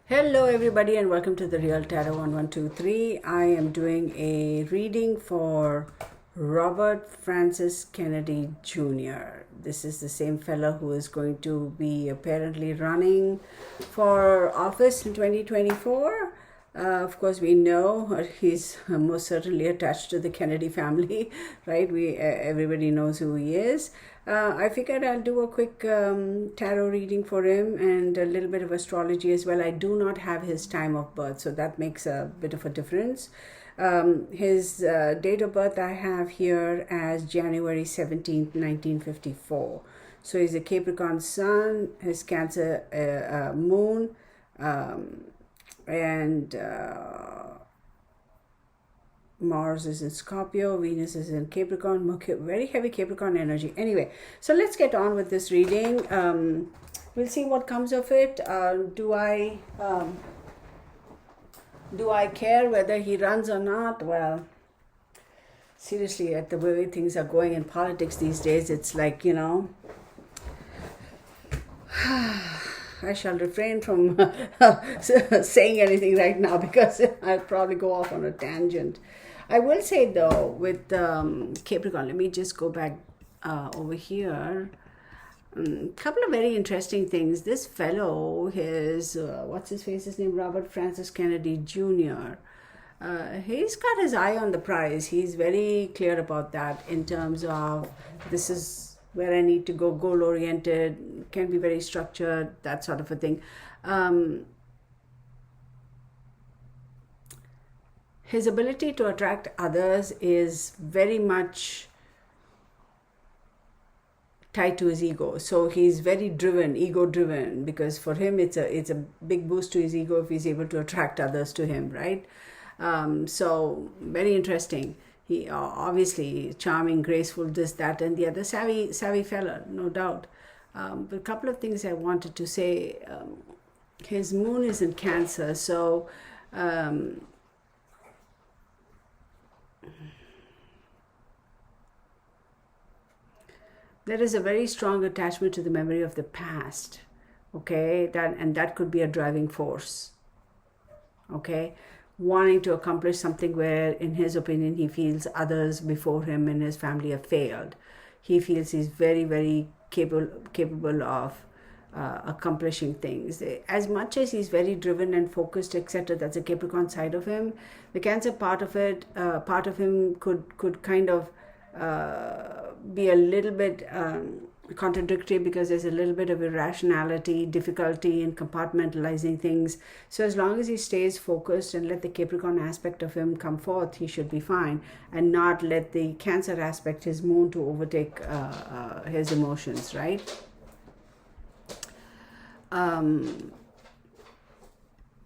Hello, everybody, and welcome to the Real Tarot 1123. I am doing a reading for Robert Francis Kennedy Jr. This is the same fellow who is going to be apparently running for office in 2024. Of course, we know he's most certainly attached to the Kennedy family, right? Everybody knows who he is. I figured I'll do a quick tarot reading for him and a little bit of astrology as well. I do not have his time of birth, so that makes a bit of a difference. His date of birth I have here as January 17th, 1954. So he's a Capricorn sun, his Cancer moon, and Mars is in Scorpio, Venus is in Capricorn, Mercury, very heavy Capricorn energy. Anyway, so let's get on with this reading. We'll see what comes of it. Do I care whether he runs or not? Well, seriously, at the way things are going in politics these days, it's like, I shall refrain from saying anything right now because I'll probably go off on a tangent. I will say though, with Capricorn, let me just go back over here. Couple of very interesting things. This fellow, what's his name? Robert Francis Kennedy Jr. He's got his eye on the prize. He's very clear about that in terms of this is where I need to go, goal oriented, can be very structured, that sort of a thing. His ability to attract others is very much tied to his ego. So he's very driven, ego driven, because for him it's a big boost to his ego if he's able to attract others to him, right? So very interesting. He obviously charming, graceful, this, that, and the other, savvy fella, no doubt. But a couple of things I wanted to say. His moon is in Cancer, so there is a very strong attachment to the memory of the past. Okay, that could be a driving force. Okay, wanting to accomplish something where, in his opinion, he feels others before him in his family have failed. He feels he's very, very capable of accomplishing things. As much as he's very driven and focused, etc., that's a Capricorn side of him. The Cancer part of him could kind of be a little bit contradictory because there's a little bit of irrationality, difficulty in compartmentalizing things. So as long as he stays focused and let the Capricorn aspect of him come forth, he should be fine, and not let the Cancer aspect, his moon, to overtake his emotions, right?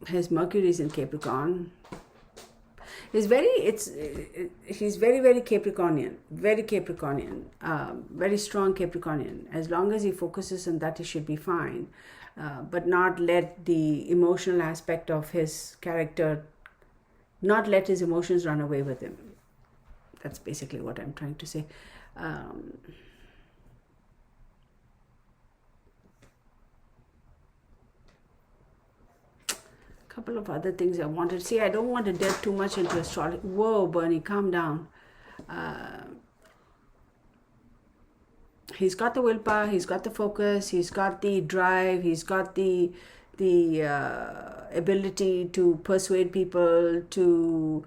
His Mercury is in Capricorn. He's very Capricornian, very strong Capricornian. As long as he focuses on that, he should be fine, but not let the emotional aspect of his character, not let his emotions run away with him. That's basically what I'm trying to say. Couple of other things I wanted to see. I don't want to delve too much into astrology. Whoa, Bernie, calm down. He's got the willpower, he's got the focus, he's got the drive, he's got the ability to persuade people to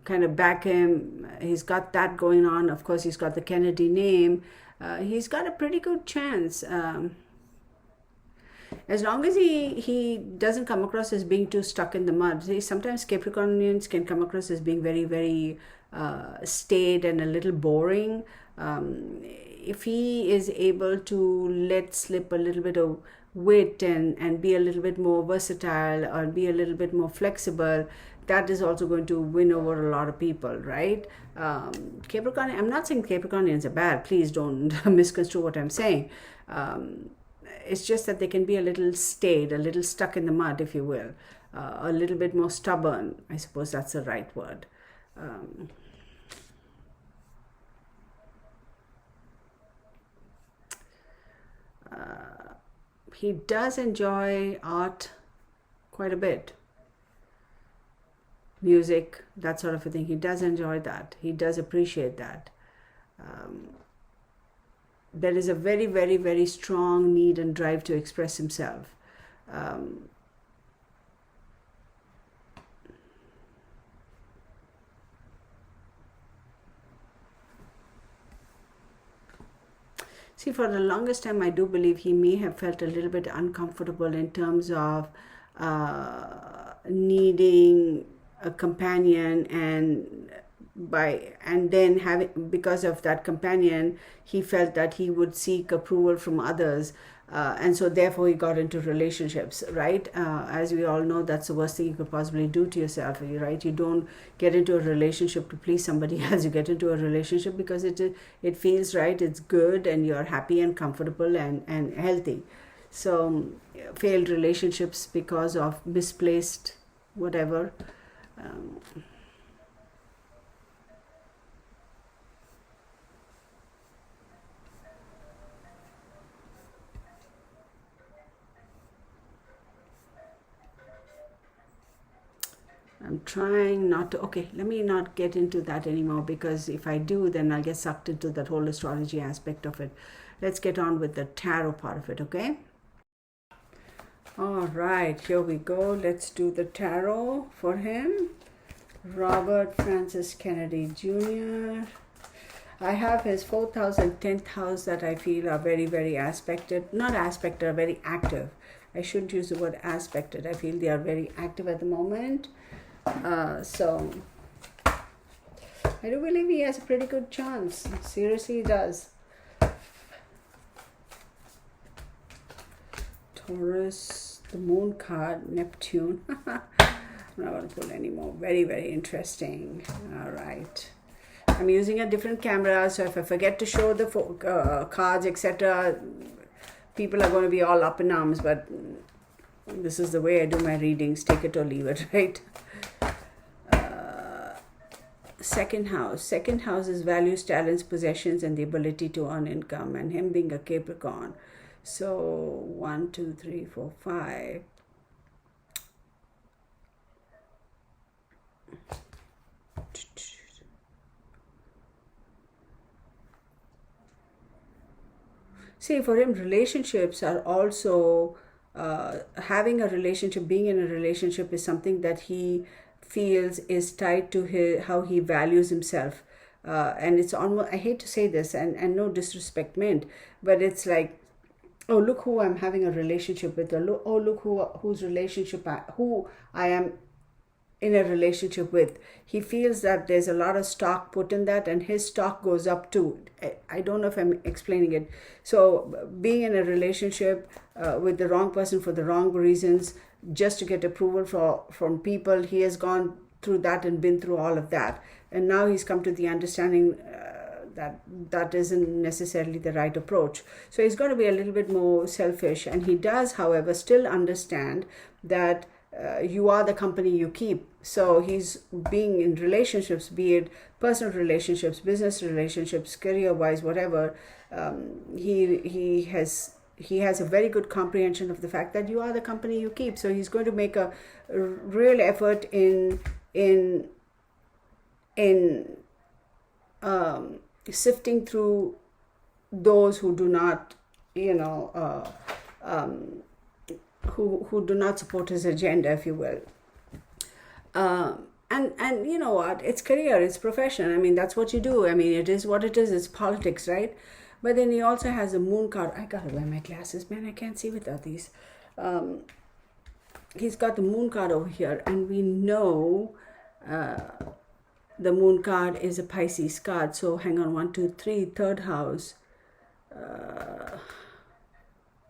kind of back him. He's got that going on. Of course, he's got the Kennedy name. He's got a pretty good chance. As long as he doesn't come across as being too stuck in the mud. See, sometimes Capricornians can come across as being very, very staid and a little boring. If he is able to let slip a little bit of wit and be a little bit more versatile or be a little bit more flexible, that is also going to win over a lot of people, right? Capricorn, I'm not saying Capricornians are bad. Please don't misconstrue what I'm saying. It's just that they can be a little staid, a little stuck in the mud, if you will, a little bit more stubborn. I suppose that's the right word. He does enjoy art, quite a bit. Music, that sort of a thing. He does enjoy that. He does appreciate that. There is a very, very, very strong need and drive to express himself. See, for the longest time, I do believe he may have felt a little bit uncomfortable in terms of needing a companion, and then having, because of that companion, he felt that he would seek approval from others, and so therefore he got into relationships, right? As we all know, that's the worst thing you could possibly do to yourself, right? You don't get into a relationship to please somebody else. You get into a relationship because it feels right, it's good, and you're happy and comfortable and healthy. So failed relationships because of misplaced whatever. I'm trying not to. Okay, let me not get into that anymore, because if I do, then I'll get sucked into that whole astrology aspect of it. Let's get on with the tarot part of it, okay? All right, here we go. Let's do the tarot for him. Robert Francis Kennedy Jr. I have his 4th and 10th house that I feel are very, very aspected. Not aspected, are very active. I shouldn't use the word aspected. I feel they are very active at the moment. So I do believe he has a pretty good chance. Seriously, he does. Taurus, the moon card, Neptune. I'm not going to pull any more. Very, very interesting. All right. I'm using a different camera, so if I forget to show the cards, etc., people are going to be all up in arms, but this is the way I do my readings. Take it or leave it, right? Second house is values, talents, possessions, and the ability to earn income, and him being a Capricorn. So 1, 2, 3, 4, 5. See, for him, relationships are also having a relationship, being in a relationship is something that he feels is tied to how he values himself. And it's almost, I hate to say this, and no disrespect meant, but it's like, oh, look who I'm having a relationship with, or look who I am in a relationship with. He feels that there's a lot of stock put in that, and his stock goes up too. I don't know if I'm explaining it. So being in a relationship with the wrong person for the wrong reasons, just to get approval from people, he has gone through that and been through all of that, and now he's come to the understanding that isn't necessarily the right approach. So he's going to be a little bit more selfish, and he does, however, still understand that you are the company you keep. So he's being in relationships, be it personal relationships, business relationships, career-wise, whatever. He has a very good comprehension of the fact that you are the company you keep. So he's going to make a real effort in sifting through those who do not, who do not support his agenda, if you will. And you know what? It's career, it's profession. I mean, that's what you do. I mean, it is what it is. It's politics, right? But then he also has a moon card. I gotta wear my glasses, man. I can't see without these. He's got the moon card over here, and we know the moon card is a Pisces card. So hang on, 1, 2, 3, third house,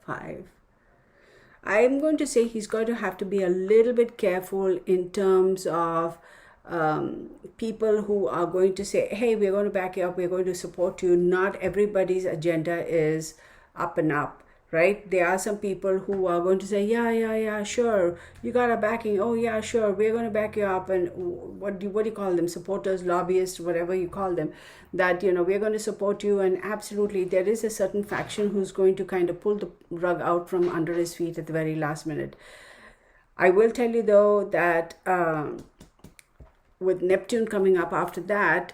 5. I'm going to say he's going to have to be a little bit careful in terms of people who are going to say, hey, we're going to back you up, we're going to support you. Not everybody's agenda is up and up, right? There are some people who are going to say, yeah, sure, you got our backing. Oh yeah, sure, we're going to back you up. And what do you call them? Supporters, lobbyists, whatever you call them, that, we're going to support you. And absolutely, there is a certain faction who's going to kind of pull the rug out from under his feet at the very last minute. I will tell you though that with Neptune coming up after that,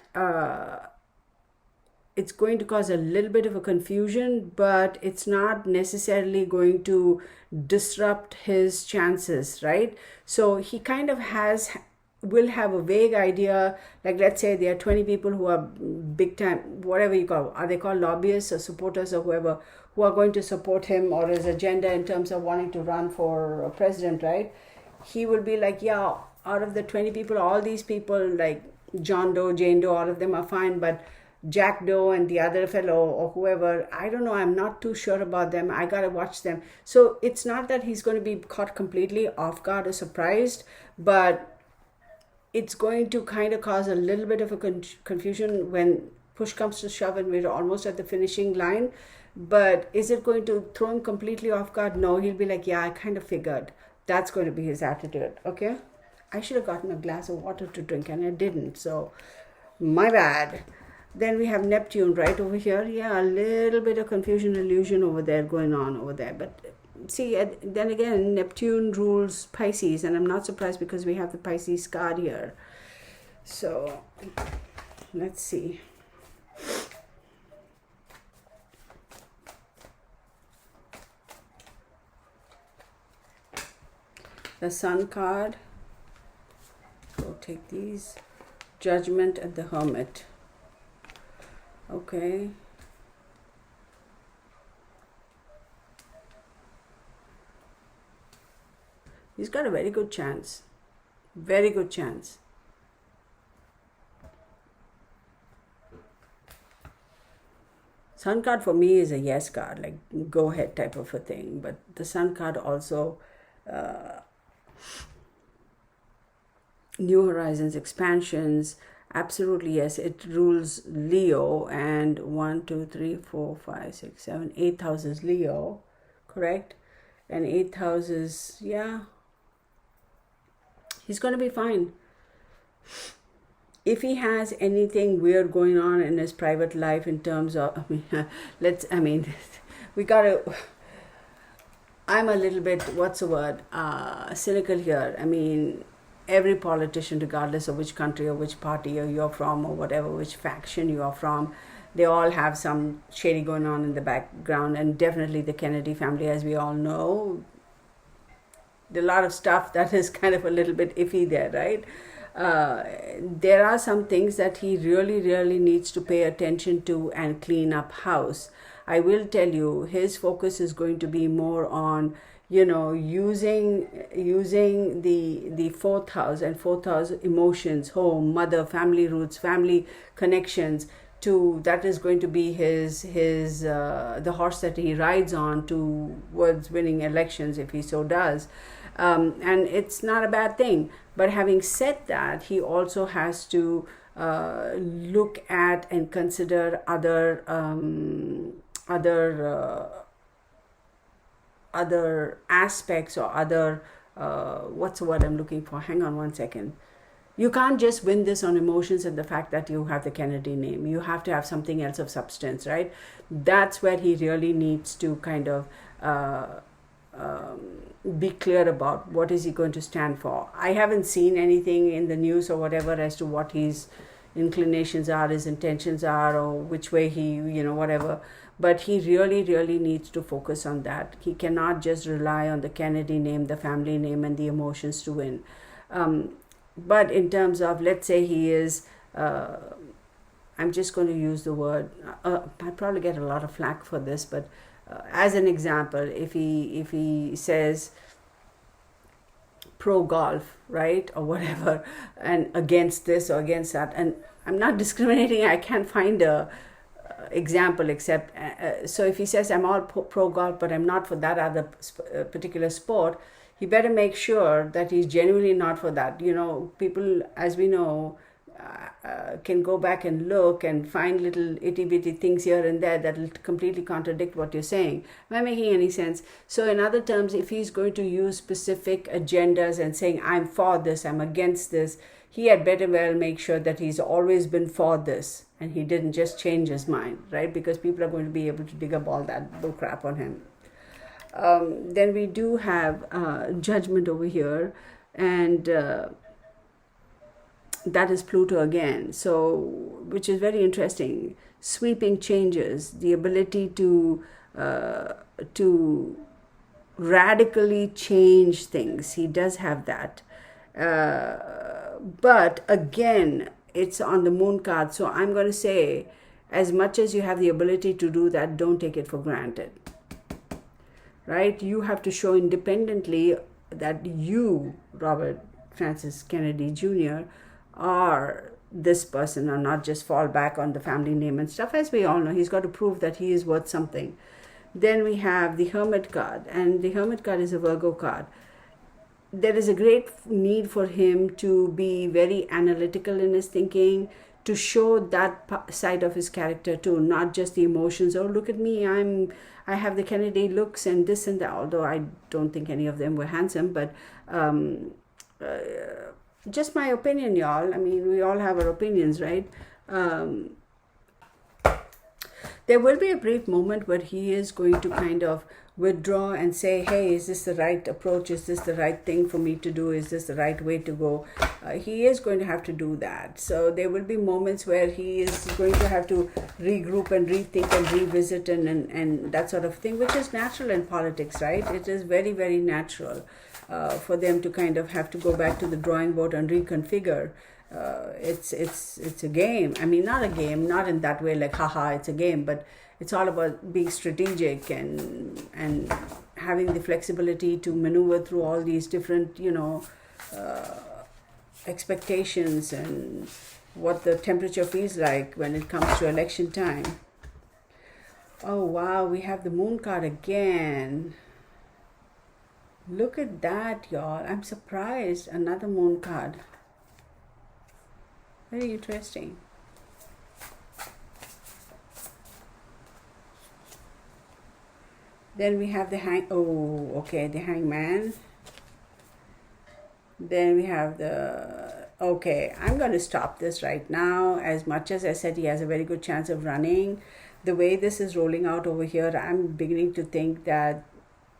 it's going to cause a little bit of a confusion, but it's not necessarily going to disrupt his chances, right? So he kind of will have a vague idea, like let's say there are 20 people who are big time, whatever you call, are they called lobbyists or supporters or whoever, who are going to support him or his agenda in terms of wanting to run for president, right? He will be like, yeah, out of the 20 people, all these people like John Doe, Jane Doe, all of them are fine, but Jack Doe and the other fellow or whoever, I don't know, I'm not too sure about them. I gotta watch them. So it's not that he's going to be caught completely off guard or surprised, but it's going to kind of cause a little bit of a confusion when push comes to shove and we're almost at the finishing line. But is it going to throw him completely off guard? No, he'll be like, yeah, I kind of figured. That's going to be his attitude, okay? I should have gotten a glass of water to drink and I didn't, so my bad. Then we have Neptune right over here. Yeah, a little bit of confusion, illusion over there going on over there. But see, then again, Neptune rules Pisces, and I'm not surprised because we have the Pisces card here. So let's see. The Sun card. We'll take these. Judgment and the Hermit. Okay. He's got a very good chance. Very good chance. Sun card for me is a yes card, like go ahead type of a thing. But the Sun card also new horizons, expansions. Absolutely yes. It rules Leo, and 1, 2, 3, 4, 5, 6, 7, 8th house is Leo, correct? And 8th house is, yeah, he's going to be fine. If he has anything weird going on in his private life in terms of, we gotta, I'm a little bit, what's the word, cynical here. I mean, every politician, regardless of which country or which party you're from or whatever, which faction you are from, they all have some shady going on in the background. And definitely the Kennedy family, as we all know, a lot of stuff that is kind of a little bit iffy there, right? There are some things that he really, really needs to pay attention to and clean up house. I will tell you, his focus is going to be more on, using the 4th house and 4th house emotions, home, mother, family roots, family connections. That is going to be his the horse that he rides on towards winning elections if he so does. And it's not a bad thing. But having said that, he also has to look at and consider other aspects or other, what's the word I'm looking for? Hang on one second. You can't just win this on emotions and the fact that you have the Kennedy name. You have to have something else of substance, right? That's where he really needs to kind of be clear about what is he going to stand for. I haven't seen anything in the news or whatever as to what his inclinations are, his intentions are, or which way he, whatever. But he really, really needs to focus on that. He cannot just rely on the Kennedy name, the family name, and the emotions to win. But in terms of, let's say he is, I'm just going to use the word, I'll probably get a lot of flack for this, but as an example, if he says pro golf, right, or whatever, and against this or against that, and I'm not discriminating, I can't find a example except, so if he says I'm all pro golf but I'm not for that other particular sport, he better make sure that he's genuinely not for that. People, as we know, can go back and look and find little itty-bitty things here and there that will completely contradict what you're saying. Am I making any sense? So in other terms, if he's going to use specific agendas and saying, I'm for this, I'm against this, he had better well make sure that he's always been for this and he didn't just change his mind, right? Because people are going to be able to dig up all that bull crap on him. Then we do have judgment over here, and that is Pluto again. So, which is very interesting. Sweeping changes, the ability to radically change things. He does have that. But again, it's on the moon card. So I'm going to say, as much as you have the ability to do that, don't take it for granted. Right? You have to show independently that you, Robert Francis Kennedy Jr., are this person, or not just fall back on the family name and stuff. As we all know, he's got to prove that he is worth something. Then we have the Hermit card, and the Hermit card is a Virgo card. There is a great need for him to be very analytical in his thinking, to show that side of his character too, not just the emotions. Oh, look at me, I have the Kennedy looks and this and that. Although I don't think any of them were handsome, but just my opinion, y'all. I mean, we all have our opinions, right? There will be a brief moment where he is going to kind of withdraw and say, hey, is this the right approach? Is this the right thing for me to do? Is this the right way to go? He is going to have to do that. So there will be moments where he is going to have to regroup and rethink and revisit and that sort of thing, which is natural in politics, right? It is very, very natural for them to kind of have to go back to the drawing board and reconfigure. It's a game. I mean, not a game, not in that way, like haha, it's a game, but it's all about being strategic and having the flexibility to maneuver through all these different, expectations and what the temperature feels like when it comes to election time. Oh wow, we have the moon card again. Look at that, y'all. I'm surprised. Another moon card. Very interesting. Then we have the the hangman. Then we have I'm going to stop this right now. As much as I said he has a very good chance of running, the way this is rolling out over here, I'm beginning to think that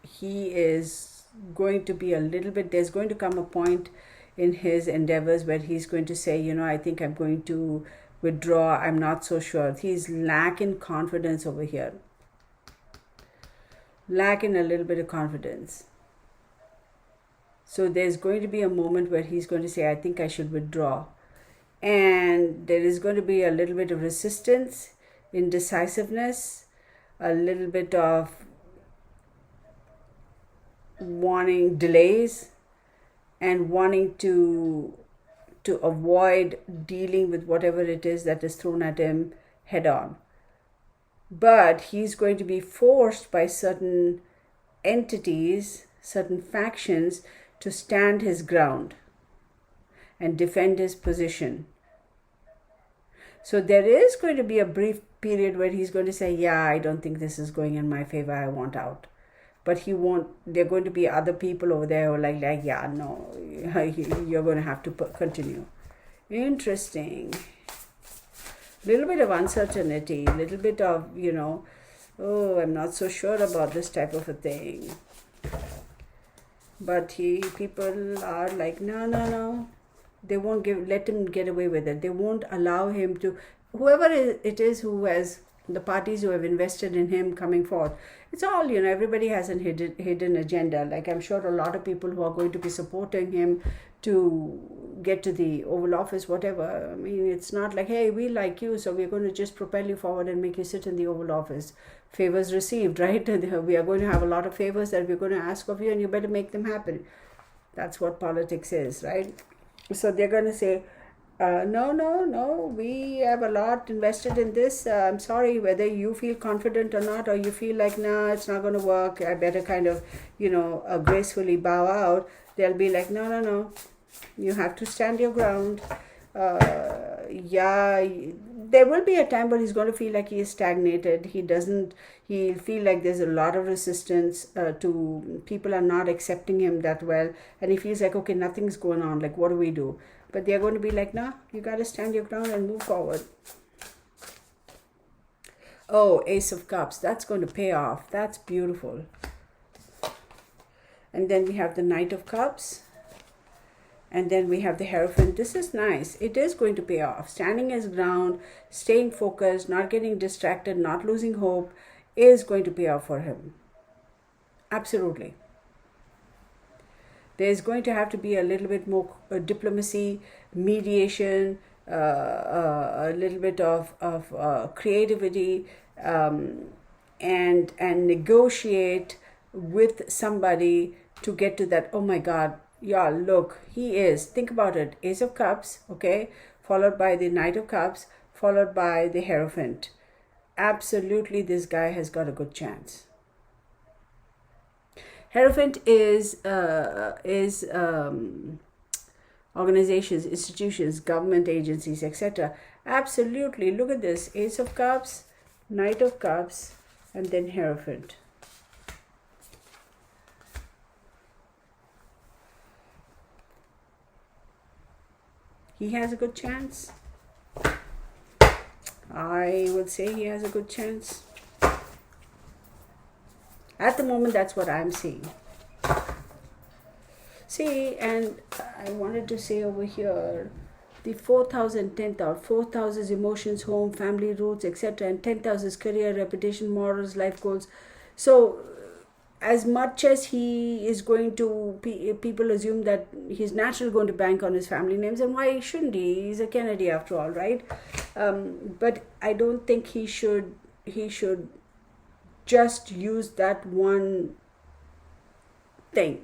he is going to be a little bit, there's going to come a point in his endeavors where he's going to say, I think I'm going to withdraw. I'm not so sure. He's lacking confidence over here. Lacking a little bit of confidence. So there's going to be a moment where he's going to say, I think I should withdraw. And there is going to be a little bit of resistance, indecisiveness, a little bit of wanting delays, and wanting to avoid dealing with whatever it is that is thrown at him head on. But he's going to be forced by certain entities, certain factions, to stand his ground and defend his position. So there is going to be a brief period where he's going to say, yeah, I don't think this is going in my favor, I want out. But he won't, there are going to be other people over there who are like yeah, no, you're going to have to continue. Interesting. Little bit of uncertainty, little bit of, I'm not so sure about this type of a thing. But people are like, no. They won't let him get away with it. They won't allow him to, whoever it is who has, the parties who have invested in him coming forth. It's all, everybody has a hidden agenda. Like I'm sure a lot of people who are going to be supporting him to get to the Oval Office, whatever. I mean, it's not like, hey, we like you, so we're going to just propel you forward and make you sit in the Oval Office. Favors received, right? We are going to have a lot of favors that we're going to ask of you, and you better make them happen. That's what politics is, right? So they're going to say, no, we have a lot invested in this. I'm sorry, whether you feel confident or not, or you feel like, nah, it's not going to work, I better kind of, gracefully bow out. They'll be like, no, you have to stand your ground. There will be a time where he's going to feel like he is stagnated. He'll feel like there's a lot of resistance to, people are not accepting him that well. And he feels like, okay, nothing's going on. Like, what do we do? But they're going to be like, no, you got to stand your ground and move forward. Oh, Ace of Cups. That's going to pay off. That's beautiful. And then we have the Knight of Cups. And then we have the Hierophant. This is nice. It is going to pay off. Standing his ground, staying focused, not getting distracted, not losing hope is going to pay off for him. Absolutely. There's going to have to be a little bit more diplomacy, mediation, a little bit of creativity, and negotiate with somebody to get to that. Oh my God, yeah, look, he is. Think about it. Ace of Cups, okay, followed by the Knight of Cups, followed by the Hierophant. Absolutely, this guy has got a good chance. Hierophant is organizations, institutions, government agencies, etc. Absolutely, look at this. Ace of Cups, Knight of Cups, and then Hierophant. He has a good chance. I would say he has a good chance. At the moment, that's what I'm seeing. See, and I wanted to say over here, the 4,000, 10,000, 4,000 is emotions, home, family, roots, etc. And 10,000 is career, reputation, morals, life goals. So, as much as he is going to, people assume that he's naturally going to bank on his family names, and why shouldn't he? He's a Kennedy after all, right? But I don't think he should just use that one thing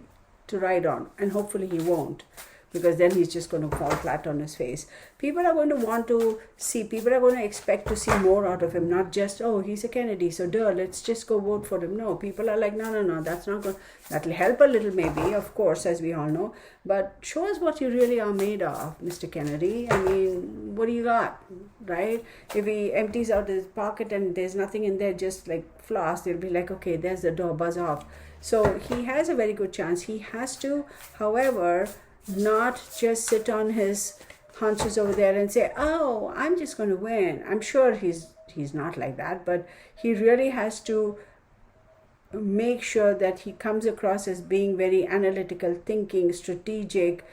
to ride on, and hopefully he won't, because then he's just going to fall flat on his face. People are going to want to see, people are going to expect to see more out of him, not just, oh, he's a Kennedy, so let's just go vote for him. No, people are like, no, that's not going, that'll help a little maybe, of course, as we all know, but show us what you really are made of, Mr. Kennedy. I mean, what do you got, right? If he empties out his pocket and there's nothing in there, just like floss, they'll be like, okay, there's the door, buzz off. So he has a very good chance. He has to, however, not just sit on his hunches over there and say, oh, I'm just going to win. I'm sure he's not like that, but he really has to make sure that he comes across as being very analytical, thinking, strategic,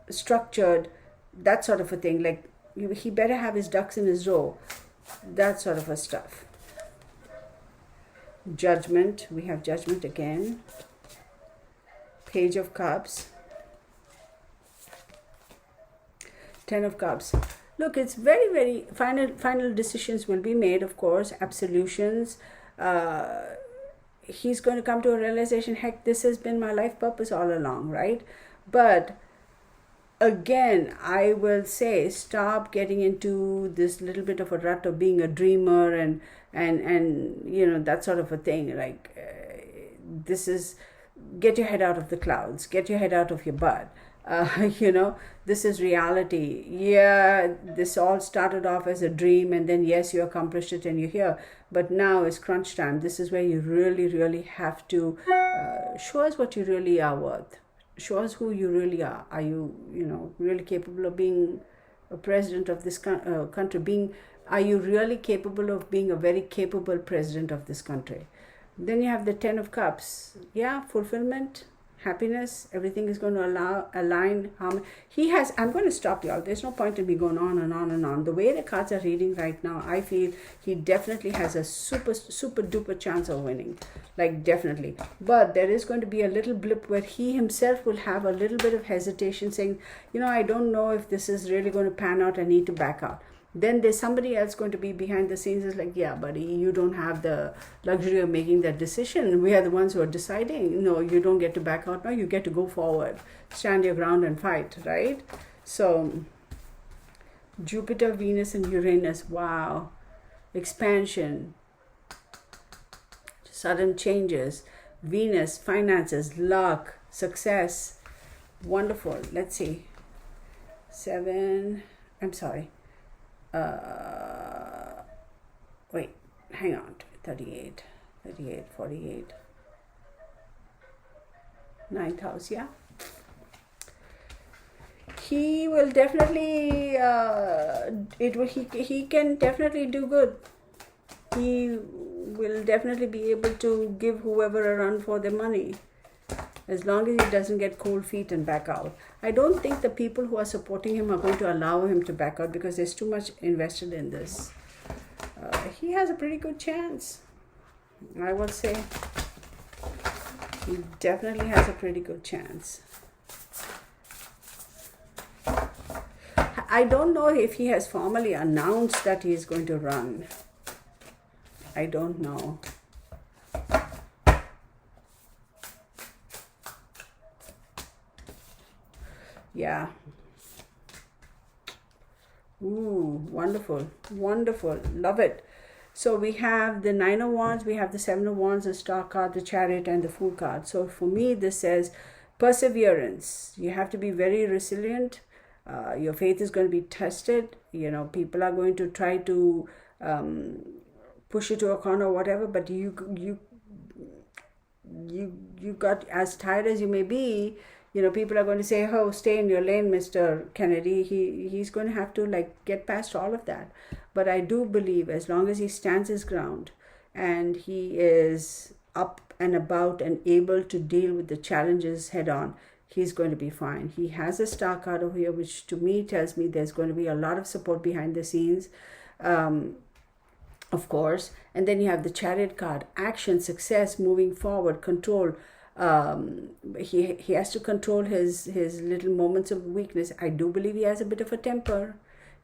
structured, that sort of a thing. Like, he better have his ducks in his row, that sort of a stuff. Judgment, we have Judgment again. Page of Cups. Ten of Cups. Look, it's very, very final decisions will be made, of course, absolutions. He's going to come to a realization, heck, this has been my life purpose all along, right? But again, I will say, stop getting into this little bit of a rut of being a dreamer and that sort of a thing. Like, this is, get your head out of the clouds, get your head out of your butt. This is reality. Yeah, this all started off as a dream, and then yes, you accomplished it and you're here, but now it's crunch time. This is where you really, really have to show us what you really are worth. Show us who you really are. Are you, really capable of being a president of this country? Are you really capable of being a very capable president of this country? Then you have the Ten of Cups. Yeah, fulfillment, happiness, everything is going to align. I'm going to stop, y'all. There's no point in me going on and on and on. The way the cards are reading right now, I feel he definitely has a super, super duper chance of winning. Like, definitely. But there is going to be a little blip where he himself will have a little bit of hesitation, saying, I don't know if this is really going to pan out. I need to back out. Then there's somebody else going to be behind the scenes is like, yeah, buddy, you don't have the luxury of making that decision. We are the ones who are deciding. No, you don't get to back out. No, you get to go forward, stand your ground and fight, right? So Jupiter, Venus, and Uranus, wow. Expansion, sudden changes. Venus, finances, luck, success. Wonderful. Let's see. 38, 48. 9th house, yeah. He will definitely, he can definitely do good. He will definitely be able to give whoever a run for their money. as long as he doesn't get cold feet and back out. I don't think the people who are supporting him are going to allow him to back out because there's too much invested in this. He has a pretty good chance, I would say. He definitely has a pretty good chance. I don't know if he has formally announced that he is going to run. I don't know. Yeah. Ooh, wonderful, wonderful, love it. So we have the Nine of Wands, we have the Seven of Wands, the Star card, the Chariot, and the Fool card. So for me, this says perseverance. You have to be very resilient. Your faith is going to be tested. You know, people are going to try to push you to a corner or whatever, but you got, as tired as you may be, you know, people are going to say, oh, stay in your lane, Mr. Kennedy. He's going to have to like get past all of that. But I do believe as long as he stands his ground and he is up and about and able to deal with the challenges head on, he's going to be fine. He has a Star card over here, which to me tells me there's going to be a lot of support behind the scenes. Of course. And then you have the Chariot card, action, success, moving forward, control. He has to control his little moments of weakness. I do believe he has a bit of a temper.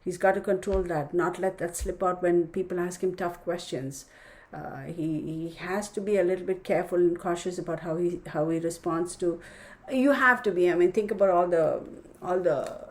He's got to control that, not let that slip out when people ask him tough questions. He has to be a little bit careful and cautious about how he responds to. You have to be. I mean, think about all the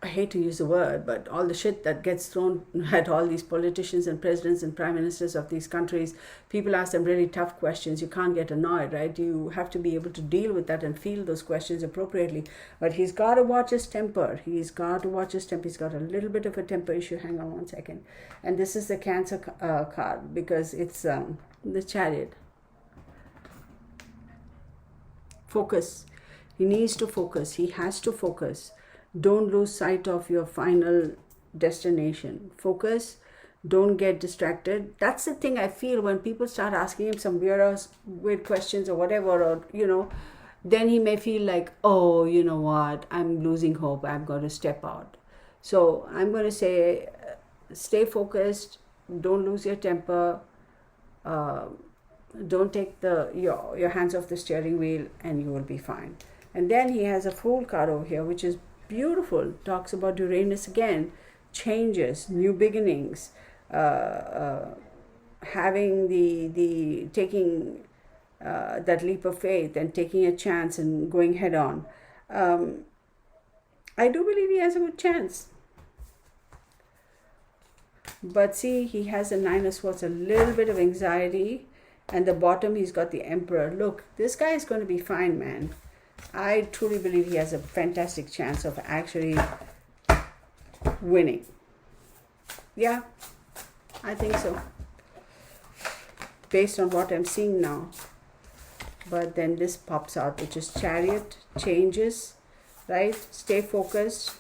I hate to use the word, but all the shit that gets thrown at all these politicians and presidents and prime ministers of these countries. People ask them really tough questions. You can't get annoyed, right? You have to be able to deal with that and feel those questions appropriately. But he's got to watch his temper. He's got a little bit of a temper issue. Hang on one second. And this is the Cancer card because it's the Chariot. Focus. He needs to focus. He has to focus. Don't lose sight of your final destination. Focus. Don't get distracted. That's the thing I feel when people start asking him some weird questions or whatever, or, you know, then he may feel like, oh, you know what, I'm losing hope. I'm going to step out. So I'm going to say, stay focused. Don't lose your temper. Don't take your hands off the steering wheel and you will be fine. And then he has a Fool card over here, which is beautiful. Talks about Uranus again, changes, new beginnings, having the taking that leap of faith and taking a chance and going head on. I do believe he has a good chance. But see, he has a Nine of Swords, a little bit of anxiety, and the bottom he's got the Emperor. Look, this guy is going to be fine, man. I truly believe he has a fantastic chance of actually winning. Yeah, I think so. Based on what I'm seeing now. But then this pops out, which is Chariot, changes, right? Stay focused.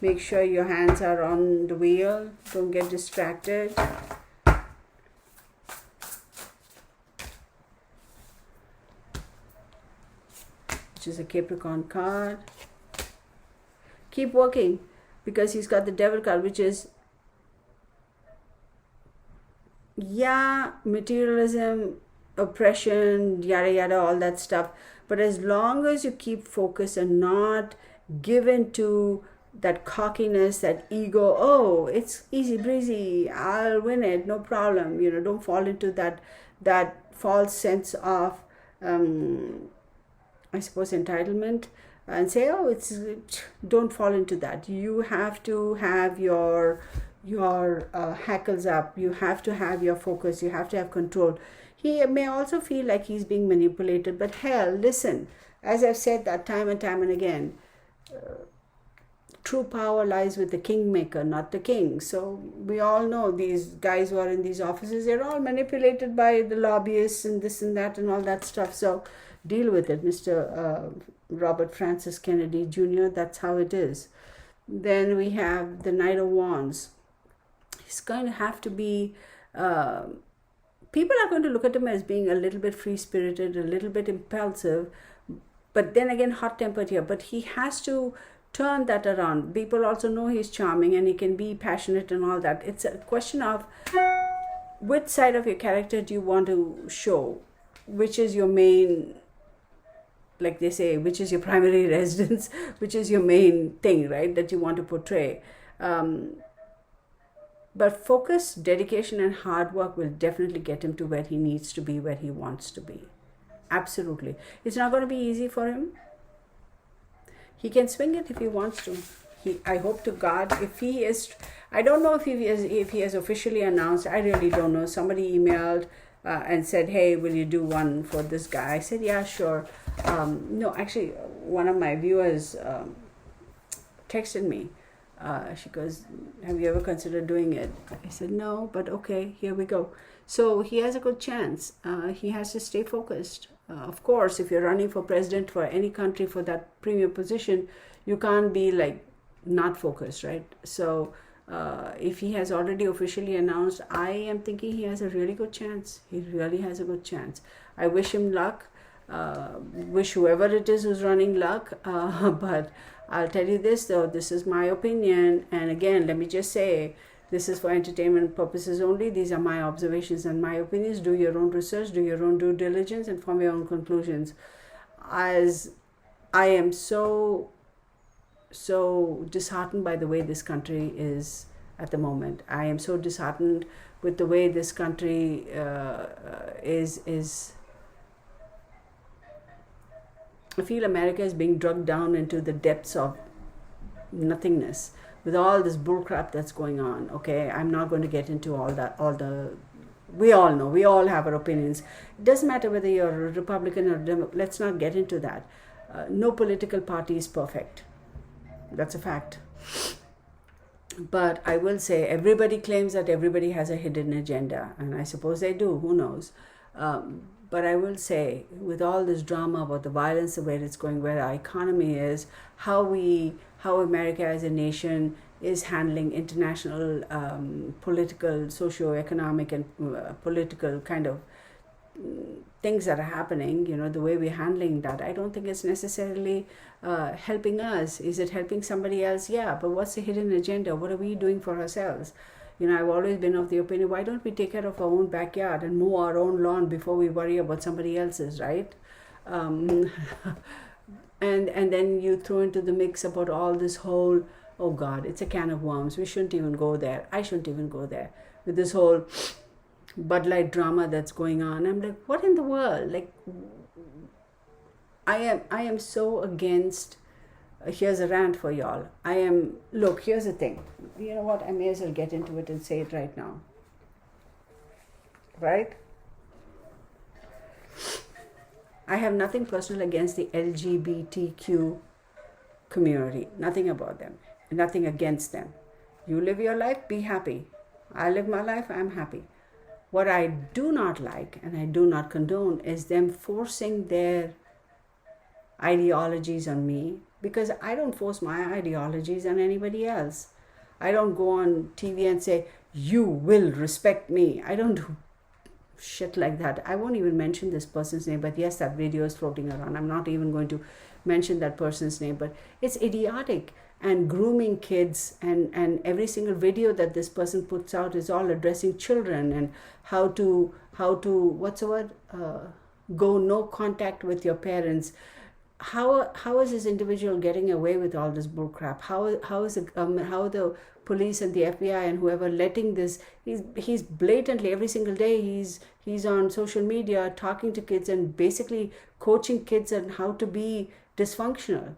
Make sure your hands are on the wheel. Don't get distracted. Which is a Capricorn card. Keep working, because he's got the Devil card, which is, yeah, materialism, oppression, yada yada, all that stuff. But as long as you keep focused and not given to that cockiness, that ego, oh, it's easy breezy, I'll win it, no problem. You know, don't fall into that false sense of I suppose entitlement, and say, oh, don't fall into that. You have to have your hackles up. You have to have your focus. You have to have control. He may also feel like he's being manipulated, but hell, listen, as I've said that time and time and again, true power lies with the kingmaker, not the king. So we all know these guys who are in these offices, they're all manipulated by the lobbyists and this and that and all that stuff. So deal with it, Mr. Robert Francis Kennedy Jr. That's how it is. Then we have the Knight of Wands. He's going to have to be people are going to look at him as being a little bit free-spirited, a little bit impulsive, but then again hot-tempered here. But he has to turn that around. People also know he's charming and he can be passionate and all that. It's a question of which side of your character do you want to show, which is your main, like they say, which is your primary residence, which is your main thing, right, that you want to portray. But focus, dedication, and hard work will definitely get him to where he needs to be, where he wants to be. Absolutely. It's not going to be easy for him. He can swing it if he wants to. I hope to God, if he is, I don't know if he has officially announced. I really don't know. Somebody emailed and said, hey, will you do one for this guy? I said, yeah, sure. No, actually, one of my viewers texted me. She goes, have you ever considered doing it? I said, no, but okay, here we go. So he has a good chance. He has to stay focused. Of course, if you're running for president for any country for that premier position, you can't be like not focused, right? So if he has already officially announced, I am thinking he has a really good chance. He really has a good chance. I wish him luck. Wish whoever it is who's running luck. But I'll tell you this though, this is my opinion. And again, let me just say, this is for entertainment purposes only. These are my observations and my opinions. Do your own research, do your own due diligence, and form your own conclusions. As I am so disheartened by the way this country is at the moment. I am so disheartened with the way this country is. I feel America is being drugged down into the depths of nothingness with all this bullcrap that's going on. Okay, I'm not going to get into all that. We all know, we all have our opinions. It doesn't matter whether you're a Republican or Democrat. Let's not get into that. No political party is perfect. That's a fact. But I will say, everybody claims that everybody has a hidden agenda, and I suppose they do. Who knows? But I will say, with all this drama about the violence, where it's going, where our economy is, how America as a nation is handling international political, socio-economic, and political kind of things that are happening, the way we're handling that, I don't think it's necessarily helping us. Is it helping somebody else? Yeah, but what's the hidden agenda? What are we doing for ourselves? I've always been of the opinion, why don't we take care of our own backyard and mow our own lawn before we worry about somebody else's, right? And then you throw into the mix about all this whole, oh God, it's a can of worms. We shouldn't even go there. I shouldn't even go there. With this whole Bud Light drama that's going on. I'm like, what in the world? Like, I am so against. Here's a rant for y'all. Look, here's the thing. You know what? I may as well get into it and say it right now. Right? I have nothing personal against the LGBTQ community. Nothing about them. Nothing against them. You live your life, be happy. I live my life, I'm happy. What I do not like and I do not condone is them forcing their ideologies on me, because I don't force my ideologies on anybody else. I don't go on TV and say, you will respect me. I don't do shit like that. I won't even mention this person's name, but yes, that video is floating around. I'm not even going to mention that person's name, but it's idiotic. And grooming kids, and every single video that this person puts out is all addressing children and how to what's the word? Go no contact with your parents. How is this individual getting away with all this bullcrap? How the police and the FBI and whoever letting this? He's blatantly every single day he's on social media talking to kids and basically coaching kids on how to be dysfunctional,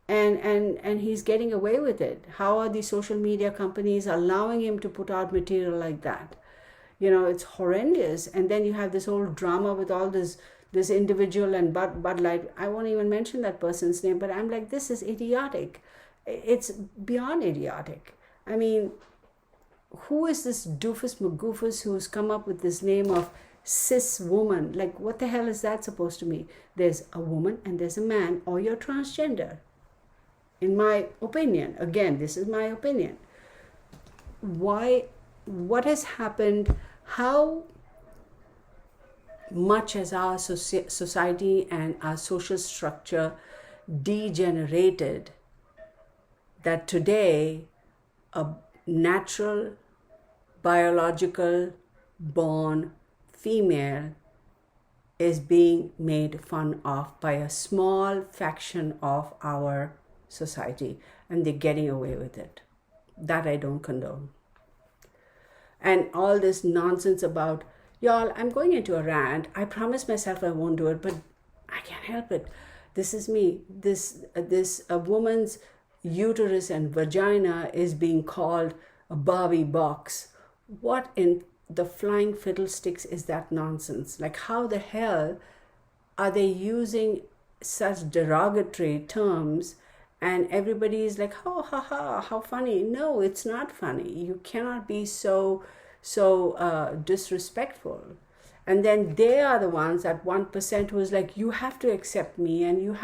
and he's getting away with it. How are these social media companies allowing him to put out material like that? It's horrendous. And then you have this whole drama with all this individual and Bud Light. I won't even mention that person's name, but I'm like, this is idiotic. It's beyond idiotic. I mean, who is this doofus McGoofus who's come up with this name of cis woman? Like, what the hell is that supposed to mean? There's a woman and there's a man, or you're transgender. In my opinion, again, this is my opinion. What has happened? How much as our society and our social structure degenerated, that today a natural, biological born female is being made fun of by a small faction of our society, and they're getting away with it. That I don't condone. And all this nonsense about, y'all, I'm going into a rant. I promised myself I won't do it, but I can't help it. This is me. A woman's uterus and vagina is being called a Barbie box. What in the flying fiddlesticks is that nonsense? Like, how the hell are they using such derogatory terms, and everybody is like, oh, ha, ha, how funny. No, it's not funny. You cannot be so disrespectful. And then they are the ones, that 1% who is like, you have to accept me, and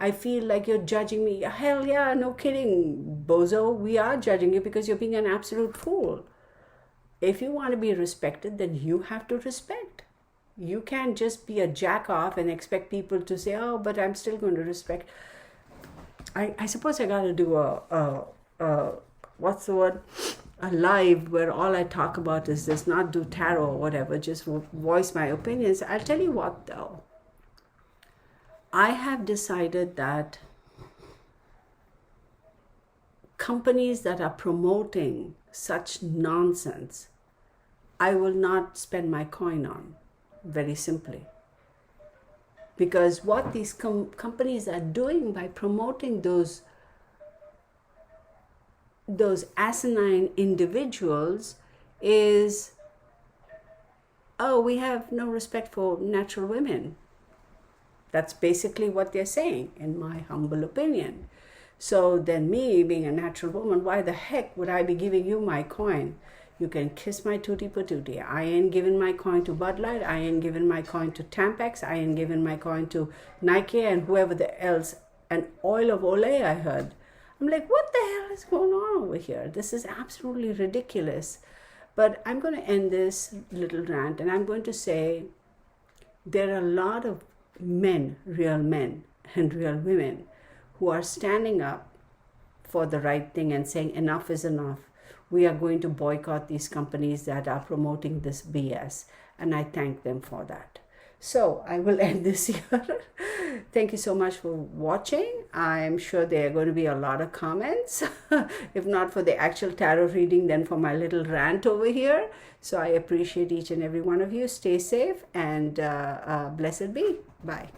I feel like you're judging me. Hell yeah, no kidding, bozo. We are judging you because you're being an absolute fool. If you want to be respected, then you have to respect. You can't just be a jack off and expect people to say, oh, but I'm still going to respect. I suppose I got to do what's the word? A live where all I talk about is this, not do tarot or whatever, just voice my opinions. I'll tell you what though. I have decided that companies that are promoting such nonsense, I will not spend my coin on, very simply. Because what these companies are doing by promoting those asinine individuals is, oh, we have no respect for natural women. That's basically what they're saying, in my humble opinion. So then, me being a natural woman, why the heck would I be giving you my coin? You can kiss my tutti patootie. I ain't giving my coin to Bud Light. I ain't giving my coin to Tampax. I ain't giving my coin to Nike and whoever else. And oil of Olay, I heard. I'm like, what the hell is going on over here? This is absolutely ridiculous. But I'm going to end this little rant, and I'm going to say there are a lot of men and real women who are standing up for the right thing and saying enough is enough. We are going to boycott these companies that are promoting this BS, and I thank them for that. So I will end this here. Thank you so much for watching. I'm sure there are going to be a lot of comments, if not for the actual tarot reading, then for my little rant over here. So I appreciate each and every one of you. Stay safe and blessed be. Bye.